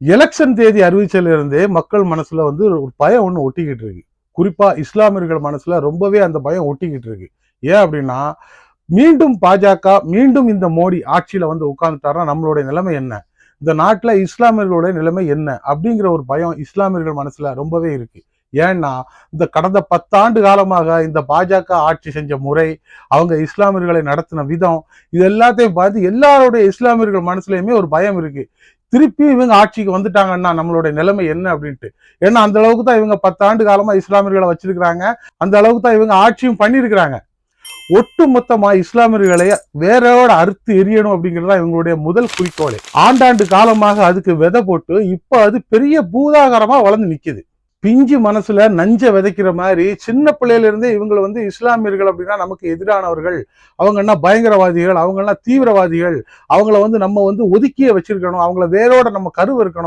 Election தேதி அறிவிச்சல இருந்தே மக்கள் மனசுல வந்து ஒரு பயம் ஒண்ணு ஒட்டிக்கிட்டு இருக்கு. குறிப்பா இஸ்லாமியர்கள் மனசுல ரொம்பவே அந்த பயம் ஒட்டிக்கிட்டு இருக்கு. ஏன் அப்படின்னா, மீண்டும் பாஜக மீண்டும் இந்த மோடி ஆட்சியில வந்து உட்கார்ந்துட்டாருன்னா நம்மளுடைய நிலைமை என்ன, இந்த நாட்டுல இஸ்லாமியர்களுடைய நிலைமை என்ன அப்படிங்கிற ஒரு பயம் இஸ்லாமியர்கள் மனசுல ரொம்பவே இருக்கு. ஏன்னா இந்த கடந்த 10 ஆண்டு காலமாக இந்த பாஜக ஆட்சி செஞ்ச முறை, அவங்க இஸ்லாமியர்களை நடத்தின விதம், இது எல்லாத்தையும் பார்த்து எல்லாருடைய இஸ்லாமியர்கள் மனசுலயுமே ஒரு பயம் இருக்கு. திருப்பி இவங்க ஆட்சிக்கு வந்துட்டாங்கன்னா நம்மளுடைய நிலைமை என்ன அப்படின்ட்டு. ஏன்னா அந்த அளவுக்கு தான் இவங்க 10 ஆண்டு காலமா இஸ்லாமியர்களை வச்சிருக்கிறாங்க, அந்த அளவுக்கு தான் இவங்க ஆட்சியும் பண்ணியிருக்கிறாங்க. ஒட்டு மொத்தமா இஸ்லாமியர்களை வேரோட அறுத்து எரியணும் அப்படிங்கிறது தான் இவங்களுடைய முதல் குறிக்கோளே. ஆண்டாண்டு காலமாக அதுக்கு விதை போட்டு இப்ப அது பெரிய பூதாகரமா வளர்ந்து நிக்குது. பிஞ்சு மனசுல நஞ்ச விதைக்கிற மாதிரி சின்ன பிள்ளையில இருந்தே இவங்களை வந்து இஸ்லாமியர்கள் அப்படின்னா நமக்கு எதிரானவர்கள், அவங்க என்ன பயங்கரவாதிகள், அவங்க எல்லாம் தீவிரவாதிகள், அவங்கள வந்து நம்ம வந்து ஒதுக்கியே வச்சிருக்கணும், அவங்கள வேரோட நம்ம கருவறுக்கணும்.